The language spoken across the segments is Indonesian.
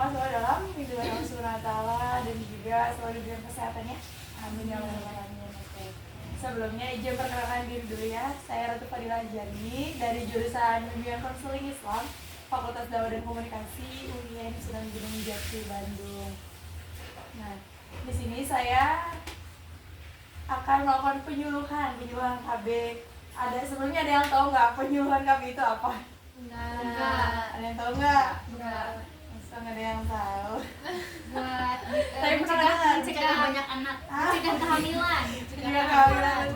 selalu dalam lindungan Allah Subhanahu wa Ta'ala dan juga selalu diberikan kesehatannya. Amin ya rabbal alamin. Oke. Sebelumnya izin perkenalkan diri dulu ya. Saya Ratu Fadila Jani dari jurusan Bimbingan Konseling Islam Fakultas Dakwah dan Komunikasi UIN Sunan Gunung Jati Bandung. Nah, di sini saya akan melakukan penyuluhan KB. Sebelumnya ada yang tahu nggak penyuluhan KB itu apa? Enggak. Ada yang tahu nggak? Enggak. Masa nggak ada yang tahu? Buat Tapi pernah dengar? mencegah banyak anak, mencegah kehamilan. Mencegah kehamilan.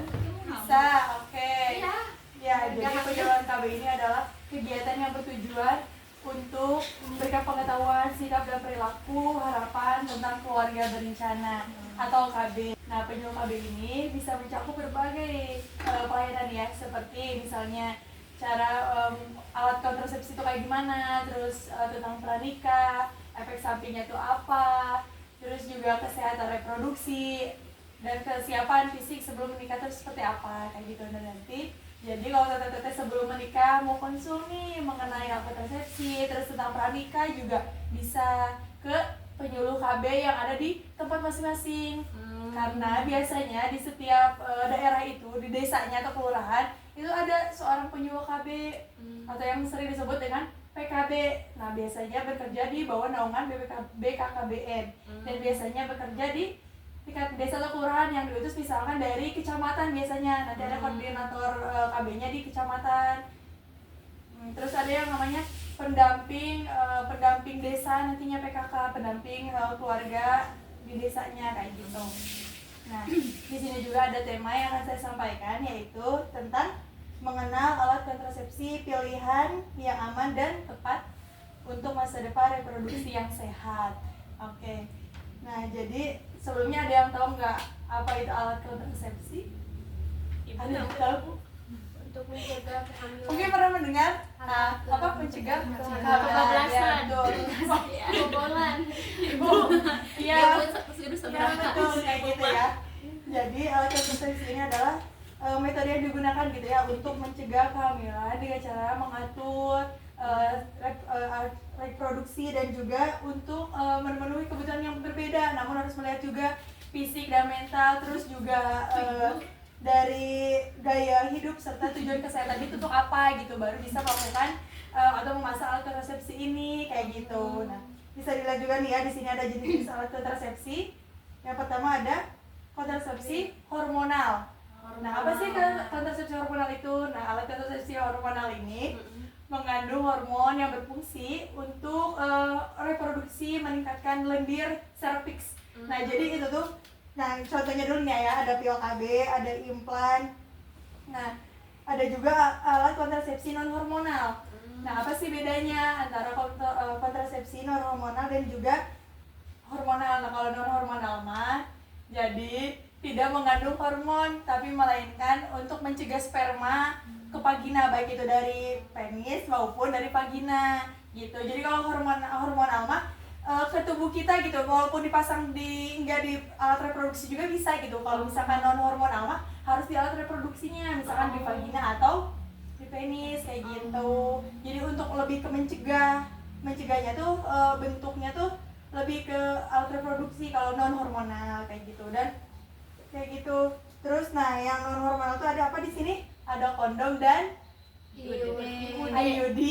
Bisa, oke. Iya. Ya, jadi penyuluhan KB ini adalah kegiatan yang bertujuan untuk memberikan pengetahuan, sikap dan perilaku, harapan tentang keluarga berencana atau KB. Nah, penyuluh KB ini bisa mencakup berbagai pelayanan ya, seperti misalnya cara alat kontrasepsi itu kayak gimana, terus tentang pranikah, efek sampingnya itu apa, terus juga kesehatan reproduksi dan kesiapan fisik sebelum menikah itu seperti apa, kayak gitu. Dan nanti jadi kalau teteh-teteh sebelum menikah mau konsul nih mengenai alat kontrasepsi, terus tentang pranikah juga bisa ke penyuluh KB yang ada di tempat masing-masing. Karena biasanya di setiap daerah itu, di desanya atau kelurahan itu ada seorang penyuluh KB atau yang sering disebut dengan PKB. Nah, biasanya bekerja di bawah naungan BKKBN dan biasanya bekerja di tingkat desa atau kelurahan yang diutus misalkan dari kecamatan biasanya. Nanti ada koordinator KB-nya di kecamatan. Terus ada yang namanya pendamping desa, nantinya PKK, pendamping keluarga di desanya kayak gitu. Nah, di sini juga ada tema yang akan saya sampaikan, yaitu tentang mengenal alat kontrasepsi pilihan yang aman dan tepat untuk masa depan reproduksi yang sehat. Oke. Nah, jadi sebelumnya ada yang tahu nggak apa itu alat kontrasepsi? Ada yang tahu? Untuk mencegah kehamilan. Mungkin pernah mendengar apa mencegah kehamilan? Ya, betul. Kebobolan. Ibu, iya. Ya, betul kayak gitu ya. Jadi alat kontrasepsi ini adalah metode yang digunakan gitu ya untuk mencegah kehamilan dengan cara mengatur reproduksi dan juga untuk memenuhi kebutuhan yang berbeda, namun harus melihat juga fisik dan mental, terus juga dari gaya hidup serta tujuan kesehatan itu untuk apa gitu, baru bisa melakukan atau memasang alat kontrasepsi ini kayak gitu. Nah, bisa dilihat juga nih ya, di sini ada jenis alat kontrasepsi. Yang pertama ada kontrasepsi hormonal. Nah, apa sih kontrasepsi hormonal itu? Nah, alat kontrasepsi hormonal ini mengandung hormon yang berfungsi untuk reproduksi, meningkatkan lendir serviks. Nah, jadi itu tuh, nah contohnya dulu nih ya, ada pil KB, ada implan. Nah, ada juga alat kontrasepsi non hormonal. Nah, apa sih bedanya antara kontrasepsi non hormonal dan juga hormonal? Nah, kalau non hormonal mah jadi tidak mengandung hormon, tapi melainkan untuk mencegah sperma ke vagina, baik itu dari penis maupun dari vagina gitu. Jadi kalau hormonal mah ke tubuh kita gitu, walaupun dipasang enggak di alat reproduksi juga bisa gitu. Kalau misalkan non hormonal mah harus di alat reproduksinya, misalkan di vagina atau di penis kayak gitu. Jadi untuk lebih ke mencegahnya tuh bentuknya tuh lebih ke alat reproduksi kalau non hormonal kayak gitu. Dan kayak gitu. Terus nah yang non hormonal tuh ada apa di sini? Ada kondom dan IUD.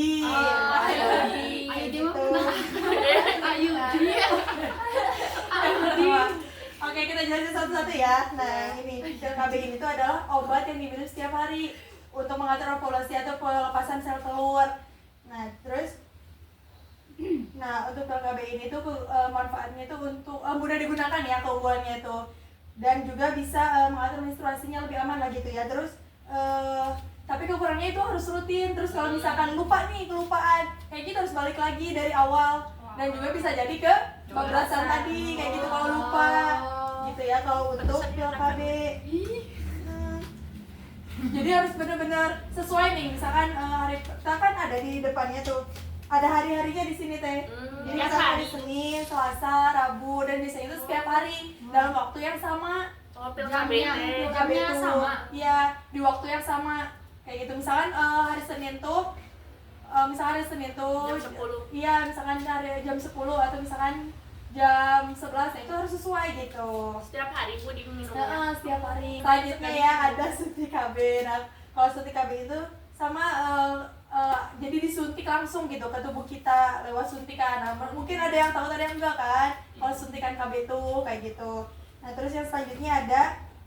Oke, kita jelasin satu-satu ya. Nah, ini pil KB ini tuh adalah obat yang diminum setiap hari untuk mengatur ovulasi atau pelepasan sel telur. Nah, terus untuk pil KB ini tuh manfaatnya tuh untuk mudah digunakan ya, keunggulannya tuh, dan juga bisa mengatur menstruasinya lebih aman lah gitu ya. Terus tapi kekurangannya itu harus rutin. Terus kalau misalkan kelupaan kayak gitu harus balik lagi dari awal. Dan juga bisa jadi ke kebablasan tadi kayak gitu kalau lupa gitu ya, kalau untuk pil KB. Jadi harus benar-benar sesuai nih, misalkan hari kita kan ada di depannya tuh ada hari-harinya di sini teh. Jadi misalkan hari Senin, Selasa, Rabu, dan biasanya itu setiap hari dalam waktu yang sama. Pil KB-nya sama. Iya, di waktu yang sama. Kayak gitu. Misalkan hari Senin tuh misalkan hari Senin tuh Jam 10. iya misalkan hari jam 10 atau misalkan jam 11, nah itu harus sesuai gitu. Setiap hari Bu diminumnya. Setiap hari. Selanjutnya ya ada suntik KB. Nah kalau suntik KB itu sama jadi disuntik langsung gitu ke tubuh kita lewat suntikan. Nah mungkin ada yang takut ada yang enggak kan kalau suntikan KB itu kayak gitu. Nah terus yang selanjutnya ada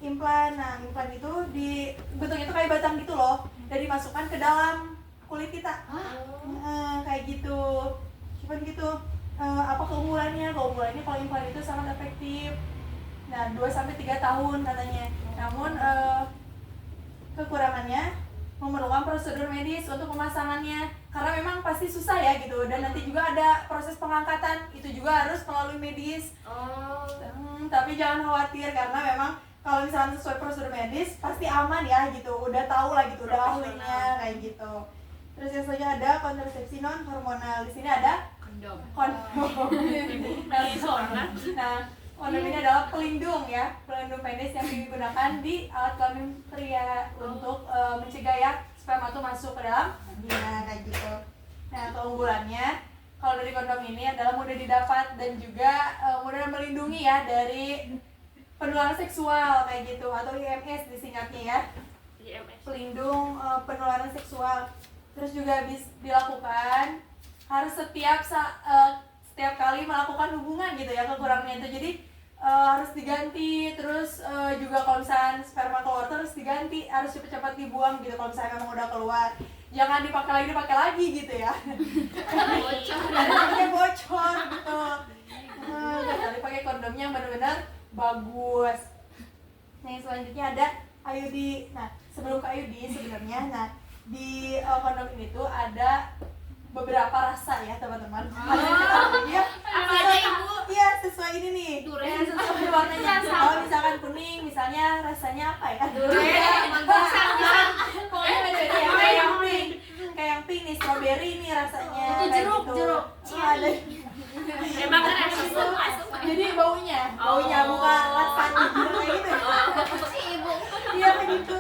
implan. Nah implan itu bentuknya itu kayak batang gitu loh, dan dimasukkan ke dalam kulit kita. Kayak gitu. Cuman gitu. Apa keunggulannya? Keunggulannya kalau implan itu sangat efektif. Nah 2-3 tahun katanya. Namun kekurangannya memerlukan prosedur medis untuk pemasangannya, karena memang pasti susah ya gitu, dan nanti juga ada proses pengangkatan, itu juga harus melalui medis. Tapi jangan khawatir karena memang kalau misalnya sesuai prosedur medis pasti aman ya gitu, udah tahu lah gitu, udah ahlinya kayak gitu. Terus yang selanjutnya ada kontrasepsi non hormonal. Di sini ada Kondom. Nah, kondom ini adalah pelindung ya, pelindung penis yang digunakan di alat kelamin pria untuk mencegah ya sperma tuh masuk ke dalam vagina kayak gitu. Nah, keunggulannya kalau dari kondom ini adalah mudah didapat dan juga mudah melindungi ya dari penularan seksual kayak gitu, atau IMS disingkatnya ya. IMS. Pelindung penularan seksual. Terus juga dilakukan harus setiap kali melakukan hubungan gitu ya, kekurangannya itu jadi harus diganti. Terus juga kalau misalnya sperma keluar terus diganti, harus cepat-cepat dibuang gitu kalau misalnya memang udah keluar, jangan dipakai lagi gitu ya. Bocor bocor gitu. Kali pakai kondomnya yang benar-benar bagus. Nah yang selanjutnya ada IUD. Nah sebelum ke IUD sebenarnya, nah di kondom ini tuh ada beberapa rasa ya teman-teman. Apa aja Ibu? Iya sesuai ini nih. Ya, sesuai warnanya. Kalau misalkan kuning, misalnya rasanya apa ya? Pokoknya beda-beda ya. Kayak yang pink nih, strawberry nih rasanya. Itu jeruk, gitu. jeruk. Ada. Emang kan ada Gitu. masuk. Jadi baunya bukan rasanya gitu kayak gitu. Si ibu. Iya kayak gitu.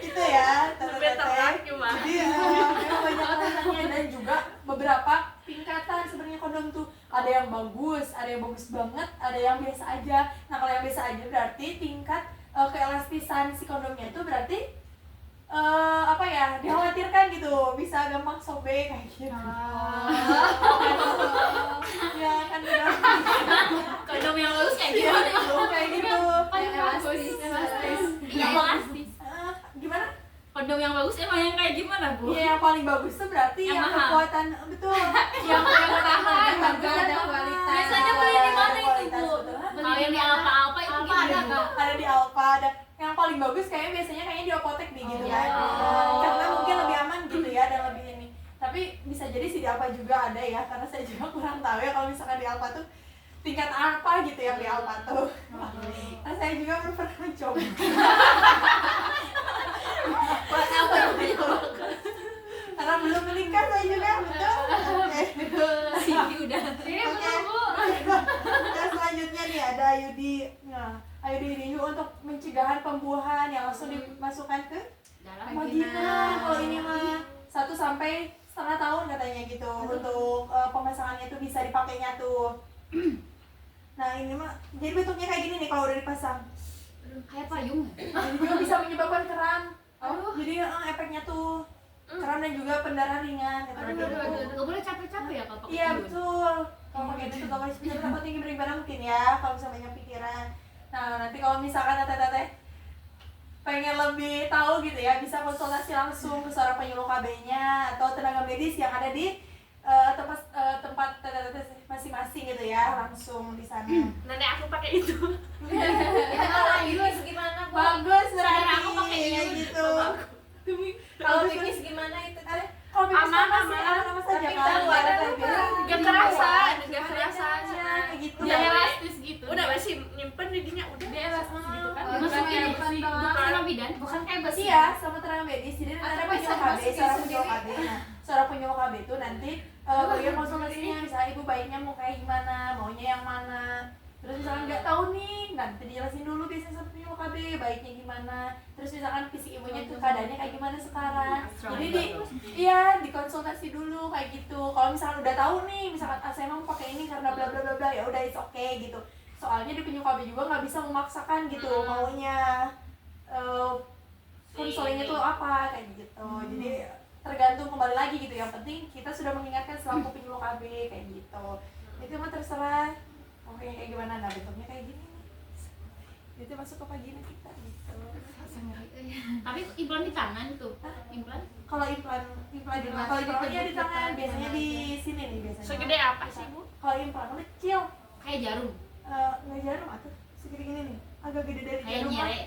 Itu ya, Beteran cuma. Jadi memang banyak alasannya, dan juga beberapa tingkatan sebenarnya kondom tuh. Ada yang bagus, ada yang bagus banget, ada yang biasa aja. Nah kalau yang biasa aja berarti tingkat keelastisan si kondomnya itu berarti apa ya, dikhawatirkan gitu, bisa gampang sobek kayak gitu. Ya kan udah Kondom yang bagus kayak gimana? kayak gitu. Yang elastis. Yang elastis. Gimana? Kondom yang bagus emang yang kayak gimana Bu? Iya, yang paling bagus tuh berarti Yang yang mahal. kekuatan betul. yang tahan, harga ada kualitas. Biasanya beli di mana itu, Bu? Betul. Kalau yang di Alfa itu Alfa gimana? ada, Kak? Ada di Alfa, ada yang paling bagus kayaknya biasanya di apotek nih gitu iya. kan. Karena mungkin lebih aman gitu ya, dan lebih ini. Tapi bisa jadi sih di Alfa juga ada ya, karena saya juga kurang tahu ya kalau misalkan di Alfa tuh tingkat apa gitu yang di Alfa tuh. Nah, saya juga belum pernah mencoba. Buat apa itu? Karena belum menikah saya juga, betul. Oke. Sini udah. Oke. Yang selanjutnya nih ada IUD. Nah, IUD ini untuk pencegahan pembuahan yang langsung dimasukkan ke Dalam vagina. Kalau ini mah 1-1,5 tahun katanya gitu untuk pemasangannya tuh bisa dipakainya tuh. Nah ini mah jadi bentuknya kayak gini nih kalau udah dipasang. kayak payung. Jadi juga bisa menyebabkan kram. Jadi efeknya tuh kram dan juga pendarahan ringan. Gak boleh capek-capek ya kalau pakai Iya payung? betul. Kalau pakai itu kalau misalnya takut tinggi beribadah mungkin ya kalau misalnya banyak pikiran. Nah nanti kalau misalkan teteh pengen lebih tahu gitu ya, bisa konsultasi langsung ke seorang penyuluh KB-nya atau tenaga medis yang ada di tempat teteh masing-masing gitu ya, langsung di sana. Nanti aku pakai itu. Itu kalau bagus gimana, Bu? Bagus berarti Saudara aku pakai kayak ini. gitu. Kalau pipis gimana itu teh? Kalau pipis Aman, sama sih, aman. aman saja Tapi kan. tahu ada tuh, Gak kerasa, gak kerasa. Kayak gitu. Udah elastis gitu. Udah masih nyimpen didinya udah. Dia elastis gitu kan. Oh, Bukan kayak bukan besi, bawah. bukan sama bidan, bukan kayak besi. Iya, sama tenaga medis. Jadi nanti ada Atau penyuluh bisa KB, dimasukin seorang penyuluh sendiri. KB. Nah, seorang penyuluh KB itu nanti bagian konsultasinya, misalnya ibu baiknya mau kayak gimana, maunya yang mana. Terus misalkan nggak tahu nih, nanti dijelasin dulu biasanya sama penyuluh KB baiknya gimana. Terus misalkan fisik ibunya tuh keadaannya kayak gimana sekarang. Jadi dikonsultasi dulu kayak gitu. Kalau misalkan udah tahu nih, misalkan saya mau pakai ini karena bla bla bla bla, ya udah it's okay gitu. Soalnya di penyuluh KB juga nggak bisa memaksakan gitu maunya konselingnya tuh apa kayak gitu. Jadi tergantung kembali lagi gitu. Yang penting kita sudah mengingatkan selaku penyuluh KB kayak gitu. Itu mah terserah kayak gimana, nah bentuknya kayak gini nih, itu masuk ke vagina kita gitu. Tapi implan di tangan tuh. Implan? Kalau implannya di tangan, biasanya di sini nih biasanya. Segede apa sih, Bu? Kalau implan kecil, Kayak jarum. nggak jarum atau segede gini nih, agak gede dari Kayak jarum. nyere.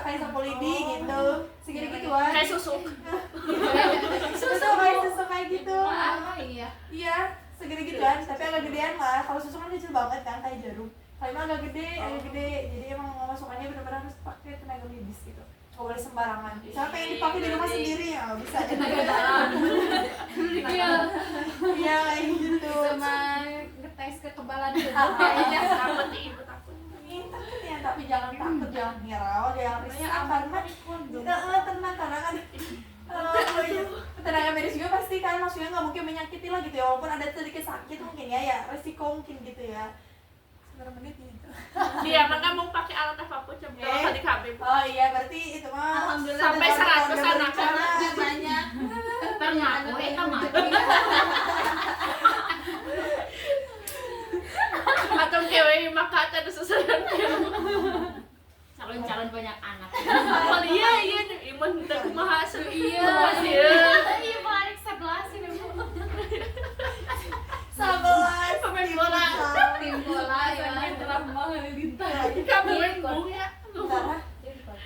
Kayak sapu lidi gitu, segede gituan. Kayak susuk. Susu kayak gitu. Iya. Iya, segede gituan, tapi agak gedean mah. Kalau susu kan kecil banget kan, kayak jarum. Kalau ini agak gede. Jadi emang masukannya benar-benar harus pakai tenaga medis gitu. Nggak boleh sembarangan. Misalnya pengen dipakai di rumah sendiri ya nggak bisa. Tenaga dalam. Iya kayak gitu. Sama ngetes kekebalan tubuh Kayaknya Takut nih, Ibu takut. takut ya, tapi jangan takut, jangan hirau, jangan risau karena tenang karena kan tenaga medis juga pasti kan maksudnya nggak mungkin menyakiti lah gitu ya, walaupun ada sedikit sakit mungkin ya resiko mungkin gitu ya. 9 menit gitu. Dia mah nggak mau pakai alat apapun coba di KB. Oh iya, berarti itu mah Alhamdulillah Sampai 100 anak anaknya banyak. Ternyata eta mati. Atau cewek maka ada susulan. Calon-calon banyak anak. Oh iya, iman tak kumaha su. Iya. Iya, paling 11 ini. 11 Pemain bola. Tim bola ya. Main drama halilintar. Kamu main bung ya. Bentar,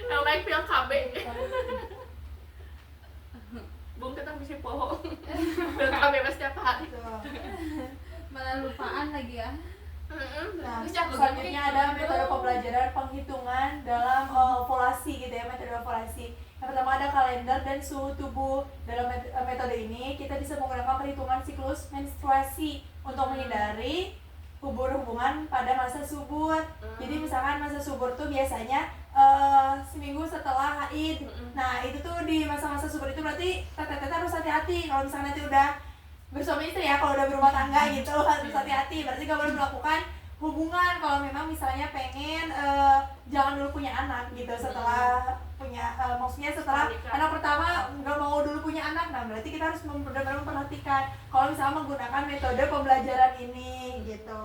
Yang naik pil KB. Bung kita bisa pohon. Pil KB pasti tiap hari. Malah lupaan lagi ya. Nah, selanjutnya ada metode pembelajaran penghitungan dalam volasi gitu ya, metode volasi. Yang pertama ada kalender dan suhu tubuh. Dalam metode ini kita bisa menggunakan perhitungan siklus menstruasi untuk menghindari hubungan pada masa subur. Jadi misalkan masa subur tuh biasanya seminggu setelah haid. Nah itu tuh di masa-masa subur itu berarti teteh harus hati-hati kalau misalnya nanti udah bersuami istri ya, kalau udah berumah tangga gitu harus hati-hati. Berarti gak boleh melakukan hubungan kalau memang misalnya pengen jangan dulu punya anak gitu setelah punya maksudnya setelah anak pertama nggak mau dulu punya anak. Nah berarti kita harus benar-benar memperhatikan kalau misalnya menggunakan metode pembelajaran ini gitu.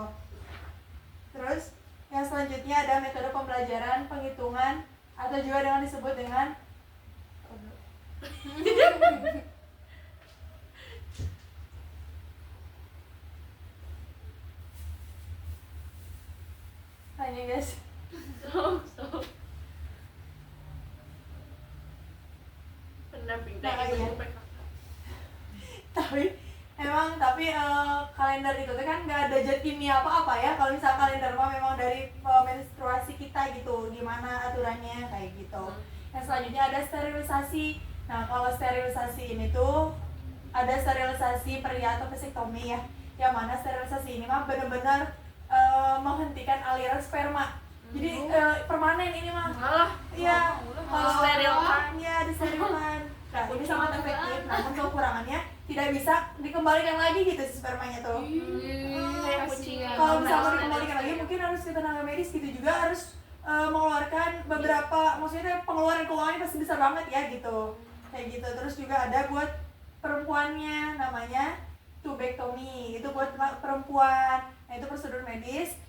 Terus yang selanjutnya ada metode pembelajaran penghitungan atau juga dengan disebut dengan tanya guys. Pendamping Nah, dari iya. ibu PKK. tapi kalender itu tuh kan nggak ada zat kimia apa-apa ya. Kalau misalnya kalender mah memang dari menstruasi kita gitu, gimana aturannya kayak gitu. Yang selanjutnya ada sterilisasi. Nah kalau sterilisasi ini tuh ada sterilisasi pria atau vasektomi ya, yang mana sterilisasi ini mah benar-benar menghentikan aliran sperma. Jadi permanen ini mah. Malah, Iya, kalau Disterilkan. ya disterilkan. Nah, ini sangat efektif. Namun kekurangannya tidak bisa dikembalikan lagi gitu si spermanya tuh. Kayak kucing. Kalau misalnya mau dikembalikan lagi mungkin harus ke tenaga medis gitu juga, harus mengeluarkan beberapa, maksudnya pengeluaran keuangannya pasti besar banget ya gitu. Kayak gitu. Terus juga ada buat perempuannya namanya tubektomi. Itu buat perempuan. Nah, itu prosedur medis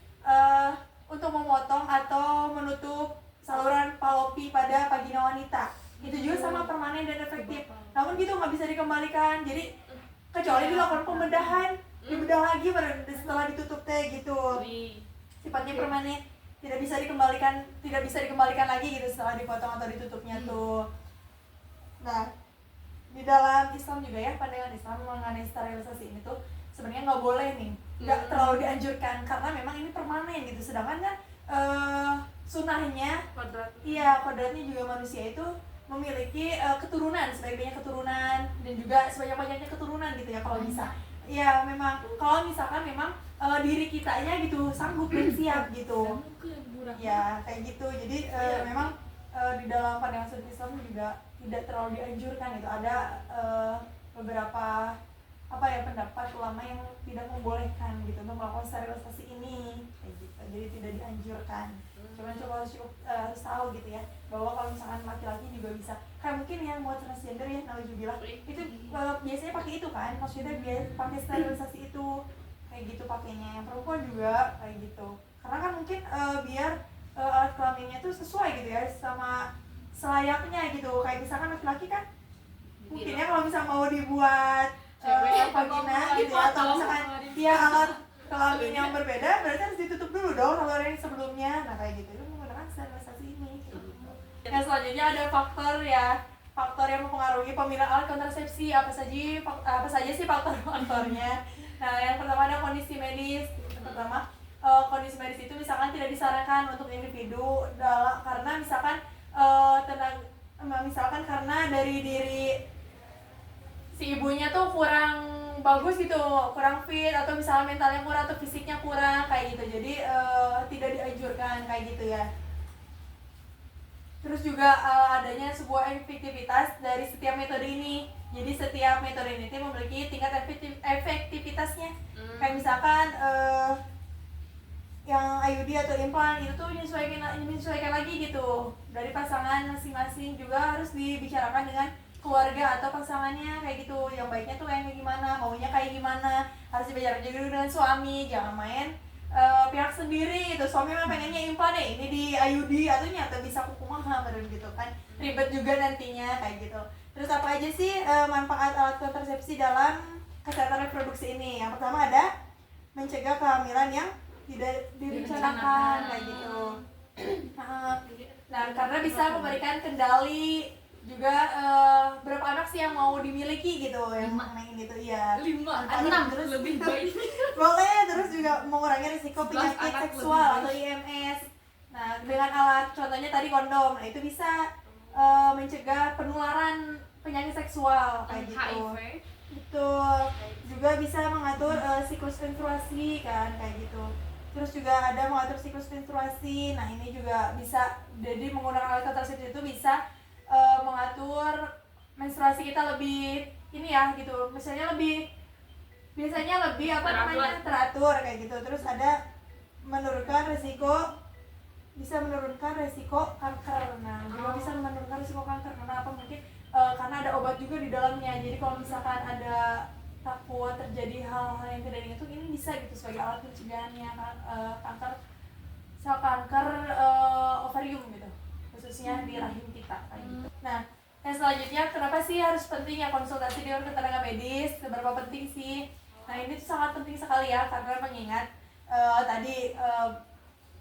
untuk memotong atau menutup saluran palopi pada vagina wanita. Itu juga sama permanen dan efektif. Namun gitu nggak bisa dikembalikan. Jadi kecuali dilakukan pembedahan, dibedah lagi setelah ditutup teh gitu. Sifatnya permanen, tidak bisa dikembalikan lagi gitu setelah dipotong atau ditutupnya tuh. Nah, di dalam Islam juga ya, pandangan Islam mengenai sterilisasi ini tuh sebenarnya nggak boleh nih, nggak terlalu dianjurkan karena memang ini permanen gitu. Sedangkan kan sunahnya, kodratnya juga manusia itu memiliki keturunan, sebaik-banyaknya keturunan dan juga sebanyak-banyaknya keturunan gitu ya kalau bisa. ya memang kalau misalkan memang diri kitanya gitu sanggup dan siap gitu. Ya kayak gitu. Jadi memang di dalam pandangan sudut Islam juga tidak terlalu dianjurkan gitu. Ada beberapa pendapat ulama yang tidak membolehkan gitu untuk melakukan sterilisasi ini kayak gitu. Jadi tidak dianjurkan. Cuman harus tahu gitu ya bahwa kalau misalkan laki-laki juga bisa kayak mungkin yang mau transgender ya nauzubillah itu biasanya pakai itu kan, maksudnya pakai sterilisasi itu kayak gitu pakainya. Yang perempuan juga kayak gitu karena kan mungkin biar alat kelaminnya tuh sesuai gitu ya sama selayaknya gitu. Kayak misalkan laki-laki kan mungkin ya kalau misalnya mau dibuat vagina gitu ya, atau misalkan dia alat kelamin yang berbeda berarti harus ditutup dulu dong kalau yang sebelumnya. Nah kayak gitu itu menggunakan sterilisasi ini kayak gitu. Yang selanjutnya ada faktor yang mempengaruhi pemilihan alat kontrasepsi. Apa saja sih faktornya. Nah yang pertama ada kondisi medis. Pertama kondisi medis itu misalkan tidak disarankan untuk individu karena misalkan karena dari diri si ibunya tuh kurang bagus gitu, kurang fit, atau misalnya mentalnya kurang atau fisiknya kurang kayak gitu. Jadi tidak dianjurkan kayak gitu ya. Terus juga adanya sebuah efektivitas dari setiap metode ini. Jadi setiap metode ini memiliki tingkat efektivitasnya. Kayak misalkan yang IUD atau implan itu tuh menyesuaikan lagi gitu dari pasangan masing-masing. Juga harus dibicarakan dengan keluarga atau pasangannya kayak gitu. Yang baiknya tuh kayak gimana, maunya kayak gimana, harus dibicarakan juga dengan suami. Jangan main pihak sendiri gitu. Suami mah pengennya implan deh, ini di IUD atau nyata bisa kukumaha gitu kan, ribet juga nantinya kayak gitu. Terus apa aja sih manfaat alat kontrasepsi dalam kesehatan reproduksi ini? Yang pertama ada mencegah kehamilan yang tidak direncanakan kayak gitu. Nah karena bisa memberikan kendali juga berapa anak sih yang mau dimiliki gitu, yang mengenai gitu ya. 5, 6 terus lebih baik. boleh. Terus juga mengurangi risiko penyakit seksual atau IMS. Nah dengan alat contohnya tadi kondom, nah itu bisa mencegah penularan penyakit seksual kayak gitu. Betul. Juga bisa mengatur siklus menstruasi kan kayak gitu. Terus juga ada mengatur siklus menstruasi. Nah ini juga bisa, jadi menggunakan alat kontrasepsi itu bisa mengatur menstruasi kita lebih ini ya gitu, biasanya lebih teratur kayak gitu. Terus ada bisa menurunkan resiko kanker. Nah juga bisa menurunkan resiko kanker karena apa? Mungkin karena ada obat juga di dalamnya. Jadi kalau misalkan ada takut terjadi hal-hal yang tidak diinginkan, ini bisa gitu sebagai alat pencegahannya sel kanker ovarium gitu, khususnya di rahim kita kayak gitu. Nah, yang selanjutnya kenapa sih harus penting ya konsultasi dengan tenaga medis? Seberapa penting sih? Nah ini tuh sangat penting sekali ya, karena mengingat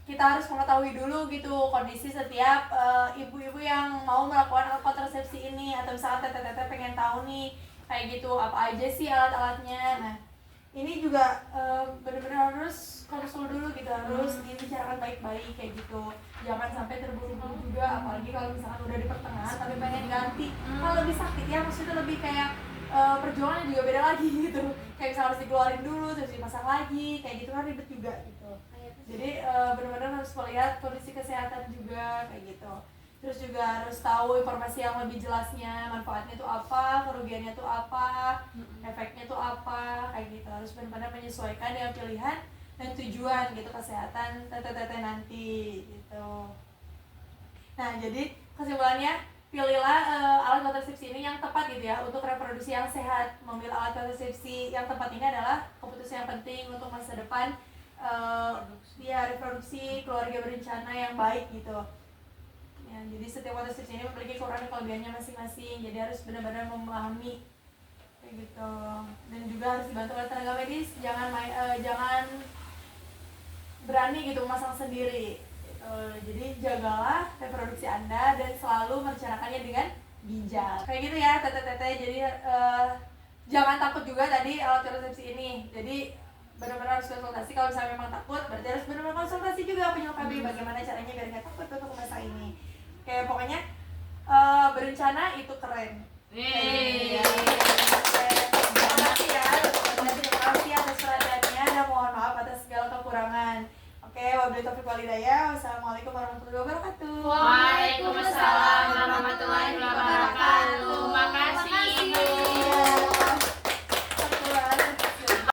kita harus mengetahui dulu gitu kondisi setiap ibu-ibu yang mau melakukan alat kontrasepsi ini, atau misalnya teteh-teteh pengen tahu nih kayak gitu apa aja sih alat-alatnya. Nah ini juga benar-benar harus konsul dulu gitu, harus dibicarakan baik-baik kayak gitu. Jangan sampai terburu-buru juga, apalagi kalau misalkan udah di pertengahan tapi pengen ganti, kan lebih sakit ya, maksudnya lebih kayak perjuangannya juga beda lagi gitu. Kayak misalnya harus dikeluarin dulu terus dipasang lagi kayak gitu kan ribet juga gitu. Jadi benar-benar harus melihat kondisi kesehatan juga kayak gitu. Terus juga harus tahu informasi yang lebih jelasnya, manfaatnya itu apa, kerugiannya itu apa, efeknya itu apa, kayak gitu. Harus benar-benar menyesuaikan dengan pilihan dan tujuan gitu kesehatan teteh-teteh nanti gitu. Nah jadi kesimpulannya, pilihlah alat kontrasepsi ini yang tepat gitu ya untuk reproduksi yang sehat. Memilih alat kontrasepsi yang tepat ini adalah keputusan yang penting untuk masa depan reproduksi keluarga berencana yang baik gitu. Ya, jadi setiap kontrasepsi ini memiliki kekurangan dan kelebihannya masing-masing. Jadi harus benar-benar memahami kayak gitu. Dan juga harus dibantu oleh tenaga medis. Jangan berani gitu memasang sendiri. Jadi jagalah reproduksi Anda dan selalu merencanakannya dengan bijak. Kayak gitu ya teteh-teteh. Jadi jangan takut juga tadi alat kontrasepsi ini. Jadi benar-benar harus konsultasi. Kalau misalnya memang takut, berarti harus benar-benar konsultasi juga punya KB bagaimana caranya biar nggak takut untuk masa ini. Kayak pokoknya berencana itu keren. Terima kasih ya. wabillahi taufiq walhidayah. Wassalamualaikum warahmatullahi wabarakatuh. Waalaikumsalam.